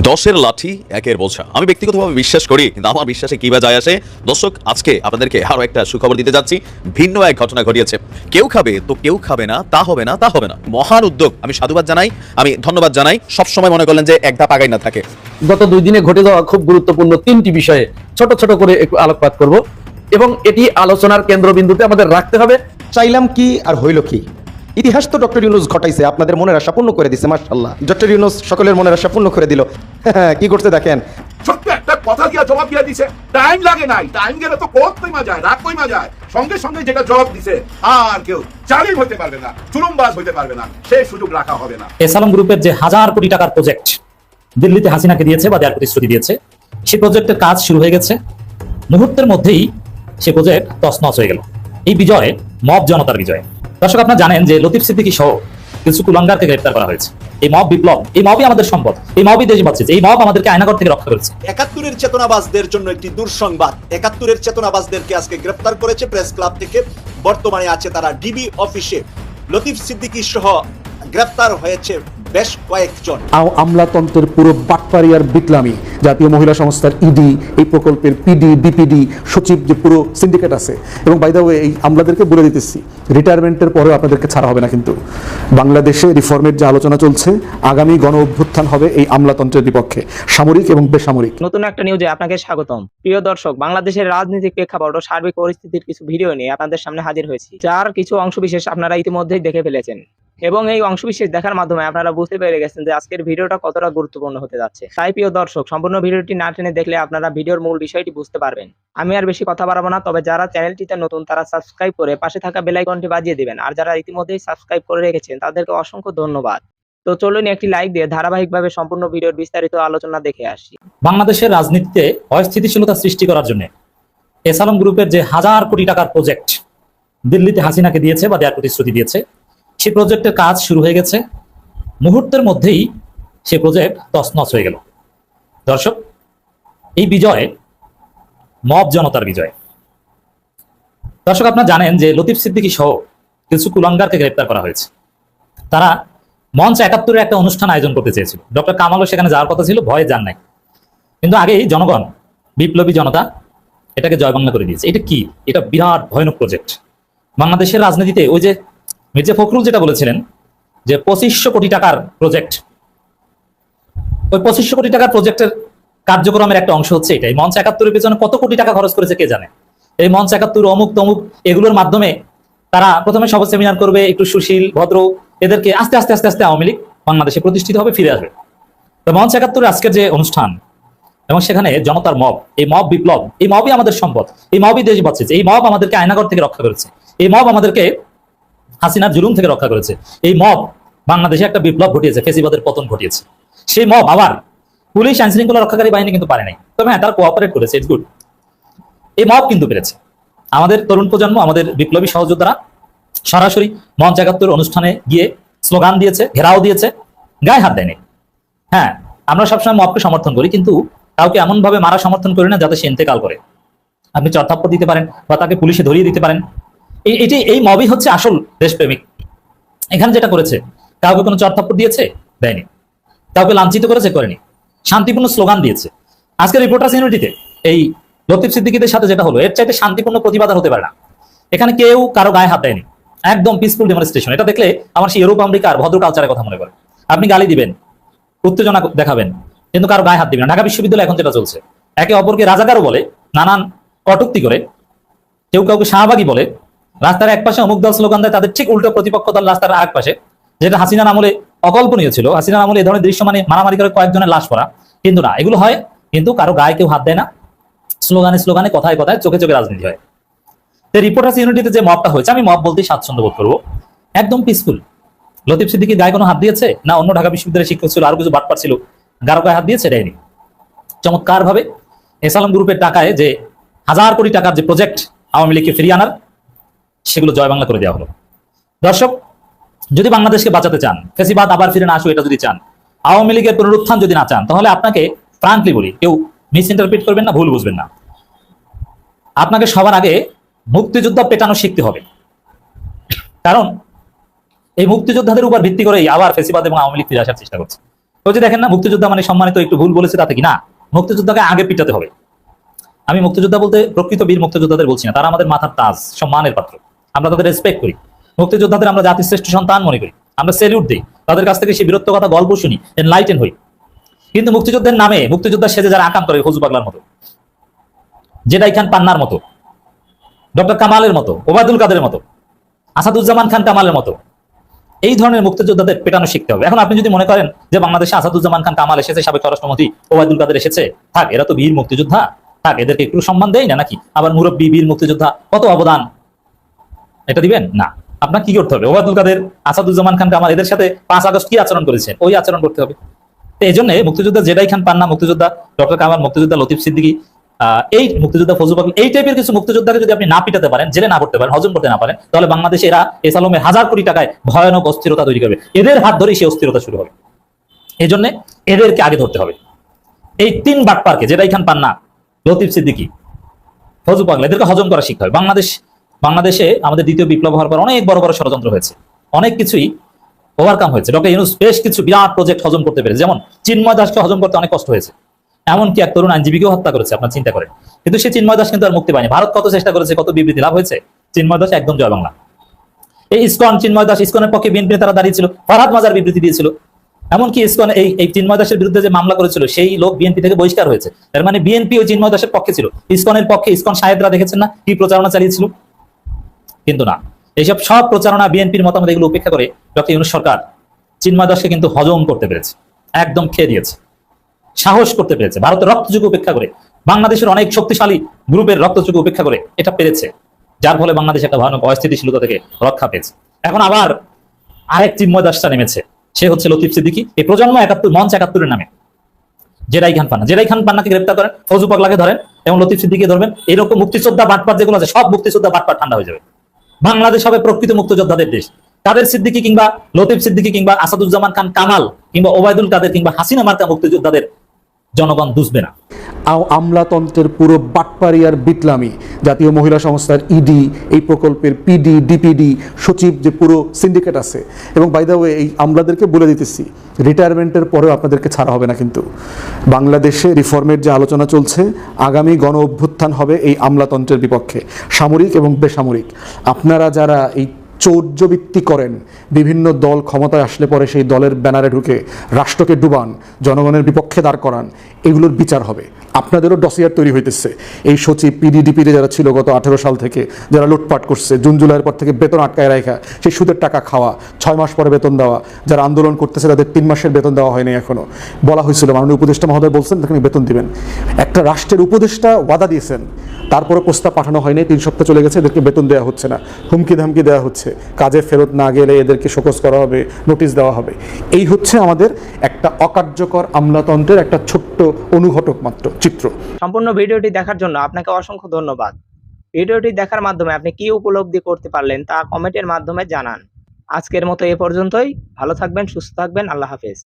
দশের লাঠি একের বোঝা আমি ব্যক্তিগতভাবে বিশ্বাস করি, কিন্তু আমার বিশ্বাসে কি বা যায় আসে। দর্শক, আজকে আপনাদেরকে আরো একটা সুখবর দিতে যাচ্ছি। ভিন্ন এক ঘটনা ঘটিয়েছে। কেউ খাবে তো কেউ খাবে না, তা হবে না, তা হবে না। মহান উদ্যোগ, আমি সাধুবাদ জানাই, আমি ধন্যবাদ জানাই। সবসময় মনে করলেন যে এক ধাপ আগাই না থাকে। গত 2 দিনে ঘটে যাওয়া খুব গুরুত্বপূর্ণ 3টি বিষয়ে ছোট ছোট করে একটু আলোকপাত করব এবং এটি আলোচনার কেন্দ্রবিন্দুতে আমাদের রাখতে হবে। চাইলাম কি আর হইল কি? ইতিহাস তো ডক্টর ইউনুস ঘটাইছে, আপনাদের মনের আশা পূর্ণ করে দিছে। মাশাআল্লাহ, ডক্টর ইউনুস সকলের মনের আশা পূর্ণ করে দিল। কি করতে দেখেন, ছোট্ট একটা কথা দিয়া জবাব দিয়া দিছে। টাইম লাগে নাই, টাইম গেলে তো কোত কইমা যায়, রাত কইমা যায়। সঙ্গে সঙ্গে যেটা জবাব দিছে, আর কেউ জালিম হইতে পারবে না, চুলুমবাজ হইতে পারবে না, সেই সুযোগ রাখা হবে না। এসালাম গ্রুপের যে 1000 কোটি টাকার প্রজেক্ট দিল্লিতে হাসিনাকে দিয়েছে বা দেওয়ার প্রতিশ্রুতি দিয়েছে, সেই প্রজেক্টের কাজ শুরু হয়ে গেছে। মুহূর্তের মধ্যেই সেই প্রজেক্ট তছনছ হয়ে গেল। এই বিজয় মব জনতার বিজয়। দর্শক, আপনারা জানেন যে লতিফ সিদ্দিকী সহ কিছু কুলাঙ্গারকে গ্রেফতার করা হয়েছে। এই মব বিপ্লব, এই মবই আমাদের সম্পদ, এই মবই দেশ বাঁচিয়েছে, এই মব আমাদেরকে আয়নাঘর থেকে রক্ষা করেছে। ৭১-এর চেতনাবাজদের জন্য একটি দুঃসংবাদ। ৭১-এর চেতনাবাজদেরকে আজকে গ্রেফতার করেছে প্রেস ক্লাব থেকে। বর্তমানে আছে তারা ডিবি অফিসে। লতিফ সিদ্দিকী সহ গ্রেফতার হয়েছে বেশ কয়েকজন। আমলাতন্ত্রের পুরো বাটপারি আর বিটলামি, জাতীয় মহিলা সংস্থার ইডি, এই প্রকল্পের পিডি, বিপিডি, সচিব, যে পুরো সিন্ডিকেট আছে। এবং বাই দ্য ওয়ে, এই আমলাদেরকে বলে দিতেছি, রিটায়ারমেন্টের পরেও আপনাদেরকে ছাড়া হবে না। কিন্তু বাংলাদেশে রিফর্মের যে আলোচনা চলছে, আগামী গণ অভ্যুত্থান হবে এই আমলাতন্ত্রের বিপক্ষে, সামরিক এবং বেসামরিক। নতুন একটা নিউজে আপনাকে স্বাগতম। প্রিয় দর্শক, বাংলাদেশের রাজনৈতিক প্রেক্ষাপট ও সার্বিক পরিস্থিতির কিছু ভিডিও নিয়ে আপনাদের সামনে হাজির হয়েছি, যার কিছু অংশবিশেষ আপনারা ইতিমধ্যেই দেখে ফেলেছেন এবং এই অংশবিশেষ দেখার মাধ্যমে আপনারা বুঝতে পেরে গেছেন যে আজকের ভিডিওটা কতটা গুরুত্বপূর্ণ হতে যাচ্ছে। তাই প্রিয় দর্শক, সম্পূর্ণ ভিডিওটি না টেনে দেখলে আপনারা ভিডিওর মূল বিষয়টি বুঝতে পারবেন। আমি আর বেশি কথা বাড়াবো না, তবে যারা চ্যানেলটিতে নতুন তারা সাবস্ক্রাইব করে পাশে থাকা বেল আইকনটি বাজিয়ে দিবেন, আর যারা ইতিমধ্যেই সাবস্ক্রাইব করে রেখেছেন তাদেরকে অসংখ্য ধন্যবাদ। তো চলুন একটি লাইক দিয়ে ধারাবাহিকভাবে সম্পূর্ণ ভিডিওর বিস্তারিত আলোচনা দেখে আসি। বাংলাদেশের রাজনীতিতে অস্থিতিশীলতা সৃষ্টি করার জন্য এসালাম গ্রুপের যে 1000 কোটি টাকার প্রজেক্ট দিল্লিতে হাসিনাকে দিয়েছে বা দেওয়ার প্রতিশ্রুতি দিয়েছে, সেই প্রজেক্টের কাজ শুরু হয়ে গেছে। মুহূর্তের মধ্যেই সেই প্রজেক্ট তছনছ হয়ে গেল। দর্শক, এই বিজয় মব জনতার বিজয়। দর্শক, আপনারা জানেন যে লতিফ সিদ্দিকী সহ কিছু কুলাঙ্গারকে গ্রেফতার করা হয়েছে। তারা মঞ্চ ৭১-এর একটা অনুষ্ঠান আয়োজন করতে চেয়েছিল। ডক্টর কামালও সেখানে যাওয়ার কথা ছিল, ভয়ে যান নাই। কিন্তু আগেই জনগণ, বিপ্লবী জনতা এটাকে জয় বাংলা করে দিয়েছে। এটা কি? এটা বিরাট ভয়ানক প্রজেক্ট। বাংলাদেশের রাজনীতিতে ওই যে মির্জা ফখরুল যেটা বলেছিলেন যে ২৫০০ কোটি টাকার প্রজেক্ট, ওই ২৫০০ কোটি টাকার প্রজেক্টের কার্যক্রমের একটা অংশ হচ্ছে এটাই। মঞ্চ ৭১-এর পেছনে কত কোটি টাকা খরচ করেছে কে জানে। এই মঞ্চ ৭১, অমুক তমুক, এগুলোর মাধ্যমে তারা প্রথমে সব সেমিনার করবে, একটু সুশীল ভদ্র, এদেরকে আস্তে আস্তে আস্তে আস্তে আওয়ামী লীগ বাংলাদেশে প্রতিষ্ঠিত হবে, ফিরে আসবে। তো মঞ্চ ৭১-এর আজকের যে অনুষ্ঠান এবং সেখানে জনতার মব, এই মব বিপ্লব, এই মবই আমাদের সম্পদ, এই মবই দেশ বাঁচিয়েছে, এই মব আমাদেরকে আয়নাঘর থেকে রক্ষা করেছে, এই মব আমাদেরকে হাসিনার জুলুম থেকে রক্ষা করেছে, এই মব বাংলাদেশে একটা বিপ্লব ঘটিয়েছে, ফেসিবাদের পতন ঘটিয়েছে। সেই মব আবার পুলিশ আইন শৃঙ্খলা রক্ষাকারী বাহিনী কিন্তু পারে নাই, তবে হ্যাঁ, তারা কোঅপারেট করেছে, ইটস গুড। এই মব কিন্তু পেরেছে। আমাদের তরুণ প্রজন্ম, আমাদের বিপ্লবী সহযোদ্ধারা সরাসরি মঞ্চ ৭১ অনুষ্ঠানে গিয়ে স্লোগান দিয়েছে, ঘেরাও দিয়েছে, গায়ে হাত দেয়নি। হ্যাঁ, আমরা সবসময় মবকে সমর্থন করি, কিন্তু কাউকে এমন ভাবে মারা সমর্থন করি না যাতে সে ইন্তেকাল করে। আপনি চড়থাপ্পড় দিতে পারেন বা তাকে পুলিশে ধরিয়ে দিতে পারেন। এই মবই হচ্ছে আসল দেশপ্রেমিক। এখানে যেটা করেছে, কাউকে কোনো চড়থাপ্পড় দিয়েছে, দেয়নি। কাউকে লাঞ্ছিত করেছে, করেনি। শান্তিপূর্ণ স্লোগান দিয়েছে। আজকে রিপোর্টার্স ইউনিটিতে এই লতিফ সিদ্দিকীদের সাথে যেটা হলো, এর চাইতে শান্তিপূর্ণ প্রতিবাদ হতে পারে না। এখানে কেউ কারো গায়ে হাত দেয়নি, একদম পিসফুল ডেমনস্ট্রেশন। এটা দেখলে আমার সেই ইউরোপ আমেরিকার ভদ্র কালচারের কথা মনে পড়ে। আপনি গালি দিবেন, উত্তেজনা দেখাবেন, কিন্তু কারো গায়ে হাত দিবেন না। ঢাকা বিশ্ববিদ্যালয় এখন যেটা চলছে, একে অপরকে রাজাকারও বলে, নানান কটূক্তি করে, কেউ কাউকে শাহবাগী বলে, রাস্তার এক পাশে অমুক দল স্লোগান দেয়, তাদের ঠিক উল্টো প্রতিপক্ষ দল রাস্তার আরেক পাশে, যেটা হাসিনার আমলে অকল্পনীয় ছিল। হাসিনার আমলে এই ধরনের দৃশ্য মানে মারামারি করে কয়েকজনের লাশ পড়া, কিন্তু না, এগুলো হয়, কিন্তু কারো গায়ে কেউ হাত দেয় না। স্লোগানে স্লোগানে, কথায় কথায়, চোখে চোখে রাজনীতি হয়। রিপোর্টার্স ইউনিটিতে যে মবটা হয়েছে, আমি মব বলতেই স্বাচ্ছন্দ্য বোধ করবো, একদম পিসফুল। লতিফ সিদ্দিকীর গায়ে কোনো হাত দিয়েছে না? অন্য ঢাকা বিশ্ববিদ্যালয়ের শিক্ষক ছিল, আরো কিছু বাটপার ছিল, গারো গায়ে হাত দিয়েছে? দেয়নি। চমৎকার ভাবে এসালাম গ্রুপের টাকায় যে 1000 কোটি টাকার যে প্রজেক্ট আওয়ামী লীগকে ফিরিয়ে আনার, সেগুলো জয় বাংলা করে দেওয়া হলো। দর্শক, যদি বাংলাদেশকে বাঁচাতে চান, ফেসিবাদ আবার ফিরে না আসুক এটা যদি চান, আওয়ামী লীগের পুনরুত্থান যদি না চান, তাহলে আপনাকে ফ্রাঙ্কলি বলি, কেউ মিস ইন্টারপ্রিট করবেন না, ভুল বুঝবেন না, আপনাকে সবার আগে মুক্তিযুদ্ধ পেটানো শিখতে হবে। কারণ এই মুক্তিযোদ্ধাদের উপর ভিত্তি করেই আবার ফেসিবাদ এবং আওয়ামী লীগ ফিরে আসার চেষ্টা করছে। ওই যে দেখেন না, মুক্তিযোদ্ধা মানে সম্মানিত, একটু ভুল বলেছে তাতে কি না, মুক্তিযোদ্ধাকে আগে পিটাতে হবে। আমি মুক্তিযোদ্ধা বলতে প্রকৃত বীর মুক্তিযোদ্ধাদের বলছি না, তারা আমাদের মাথার তাজ, সম্মানের পাত্র, আমরা তাদের রেসপেক্ট করি। মুক্তিযোদ্ধাদের আমরা জাতির শ্রেষ্ঠ সন্তান মনে করি, আমরা স্যালিউট দিই, তাদের কাছ থেকে সেই বীরত্ব কথা গল্প শুনি, এনলাইটেন হই। কিন্তু মুক্তিযুদ্ধের নামে মুক্তিযোদ্ধা সেজে যারা আকাম করে, ফজু পাগলার মতো, জেদাই খান পান্নার মতো, ডক্টর কামালের মতো, ওবায়দুল কাদেরের মতো, আসাদুজ্জামান খান কামালের মতো, এই ধরনের মুক্তিযোদ্ধাদের পেটানো শিখতে হবে। এখন আপনি যদি মনে করেন যে বাংলাদেশে আসাদুজ্জামান খান কামাল এসেছে, সাবেক স্বরাষ্ট্রমন্ত্রী ওবায়দুল কাদের এসেছে, থাক এরা তো বীর মুক্তিযোদ্ধা, থাক এদেরকে একটু সম্মান দেয় না নাকি, আবার মুরব্বী বীর মুক্তিযোদ্ধা কত অবদান, এটা দিবেন না। আপনার কি করতে হবে? ওবায়দুল কাদের, আসাদুজ্জামান খান কামাল এদের সাথে 5 আগস্ট কি আচরণ করেছে, ওই আচরণ করতে হবে। তো এই জন্য মুক্তিযোদ্ধা জেদাই খান পান্না মুক্তিযোদ্ধা, ডক্টর কামাল মুক্তিযোদ্ধা, লতিফ সিদ্দিকী এই মুক্তিযোদ্ধা, ফজলু পাগল, এই টাইপের কিছু মুক্তিযোদ্ধাকে যদি আপনি না পিটাতে পারেন, জেলে না করতে পারেন, হজম করতে না পারেন, তাহলে বাংলাদেশে এরা এসালমের 1000 কোটি টাকায় ভয়ানক অস্থিরতা তৈরি করবে। এদের হাত ধরেই সেই অস্থিরতা শুরু হবে। এই জন্য এদেরকে আগে ধরতে হবে। এই 3 বাটপারকে, জেদাই খান পান্না, লতিফ সিদ্দিকী, ফজলু পাগল, এদেরকে হজম করা শিখতে হবে। বাংলাদেশে আমাদের দ্বিতীয় বিপ্লব হওয়ার পর অনেক বড় বড় ষড়যন্ত্র হয়েছে, অনেক কিছুই ওভারকাম হয়েছে। ডক্টর ইউনূস বেশ কিছু বিরাট প্রজেক্ট হজম করতে পেরেছে, যেমন চিন্ময় দাসকে হজম করতে অনেক কষ্ট হয়েছে, এমনকি এক তরুণ আইনজীবীকেও হত্যা করেছে, আপনার চিন্তা করেন। কিন্তু সেই চিন্ময় দাস কিন্তু আর মুক্তি পায়নি। ভারত কত চেষ্টা করেছে, কত বিবৃতি লাভ হয়েছে, চিন্ময় দাস একদম জয় বাংলা। এই ইসকন, চিন্ময় দাস ইসকনের পক্ষে বিএনপি তারা দাঁড়িয়েছিল, ফরহাদ মাজার বিবৃতি দিয়েছিল। এমনকি ইসকন এই চিন্ময় দাসের বিরুদ্ধে যে মামলা করেছিল সেই লোক বিএনপি থেকে বহিষ্কার হয়েছে। তার মানে বিএনপি ওই চিন্ময় দাসের পক্ষে ছিল, ইসকনের পক্ষে ইসকন সাহেবরা দেখেছেন না কি প্রচারণা চালিয়েছিল। কিন্তু না, এইসব সব প্রচারণা, বিএনপির মতামত, এগুলো উপেক্ষা করে ডক্টর ইউনূস সরকার চিন্ময় দাসকে কিন্তু হজম করতে পেরেছে, একদম খেয়ে দিয়েছে, সাহস করতে পেরেছে। ভারতের রক্তচুকু উপেক্ষা করে, বাংলাদেশের অনেক শক্তিশালী গ্রুপের রক্তচুকু উপেক্ষা করে এটা পেরেছে, যার ফলে বাংলাদেশ একটা ভয়ানক অস্থিতিশীলতা থেকে রক্ষা পেয়েছে। এখন আবার আরেক চিন্ময় দাসটা নেমেছে, সে হচ্ছে লতিফ সিদ্দিকী। এই প্রজন্ম 71 মঞ্চ 71-এর নামে জেদাই খান পান্নাকে গ্রেপ্তার করেন, ফজলু পাগলাকে ধরেন এবং লতিফ সিদ্দিকীকে ধরবেন। এরকম মুক্তিযোদ্ধা বাটপার যেগুলো আছে, সব মুক্তিযোদ্ধা বাটপার ঠান্ডা হয়ে যাবে। বাংলাদেশ হবে প্রকৃত মুক্তিযোদ্ধাদের দেশ। কাদের সিদ্দিকী কিংবা লতিফ সিদ্দিকী কিংবা আসাদুজ্জামান খান কামাল কিংবা ওবায়দুল কাদের কিংবা হাসিনা মার্কা মুক্তিযোদ্ধাদের জনগণ দুষবে না। আমলাতন্ত্রের পুরো বাটপারি আর বিটলামি, জাতীয় মহিলা সংস্থার ইডি, এই প্রকল্পের পিডি, ডিপিডি, সচিব, যে পুরো সিন্ডিকেট আছে। এবং বাই দ্য ওয়ে, এই আমলাদেরকে বলে দিতেছি, রিটায়ারমেন্টের পরেও আপনাদেরকে ছাড়া হবে না। কিন্তু বাংলাদেশে রিফর্মের যে আলোচনা চলছে, আগামী গণ অভ্যুত্থান হবে এই আমলাতন্ত্রের বিপক্ষে, সামরিক এবং বেসামরিক। আপনারা যারা এই চৌর্যবৃত্তি করেন, বিভিন্ন দল ক্ষমতায় আসলে পরে সেই দলের ব্যানারে ঢুকে রাষ্ট্রকে ডুবান, জনগণের বিপক্ষে দাঁড় করান, এগুলোর বিচার হবে। আপনাদেরও ডসিয়ার তৈরি হইতেছে। এই সচিব, পিডিডিপিতে যারা ছিল গত 18 সাল থেকে, যারা লুটপাট করছে, জুন জুলাইয়ের পর থেকে বেতন আটকায় রাখা, সেই সুদের টাকা খাওয়া, 6 মাস পরে বেতন দেওয়া, যারা আন্দোলন করতেছে তাদের 3 মাসের বেতন দেওয়া হয়নি এখনো। বলা হয়েছিল, মাননীয় উপদেষ্টা মহোদয় বলছেন তাকে বেতন দিবেন। একটা রাষ্ট্রের উপদেষ্টা ওয়াদা দিয়েছেন, তারপরে প্রস্তাব পাঠানো হয়নি, 3 সপ্তাহ চলে গেছে, এদেরকে বেতন দেওয়া হচ্ছে না, হুমকি ধামকি দেওয়া হচ্ছে, কাজে ফেরত না গেলে এদেরকে শোকজ করা হবে, নোটিশ দেওয়া হবে। এই হচ্ছে আমাদের একটা অকার্যকর আমলাতন্ত্রের একটা ছোট্ট অনুঘটক মাত্র চিত্র। সম্পূর্ণ ভিডিওটি দেখার জন্য আপনাকে অসংখ্য ধন্যবাদ। ভিডিওটি দেখার মাধ্যমে আপনি কি উপলব্ধি করতে পারলেন তা কমেন্টের মাধ্যমে জানান। আজকের মতো এ পর্যন্তই। ভালো থাকবেন, সুস্থ থাকবেন। আল্লাহ হাফেজ।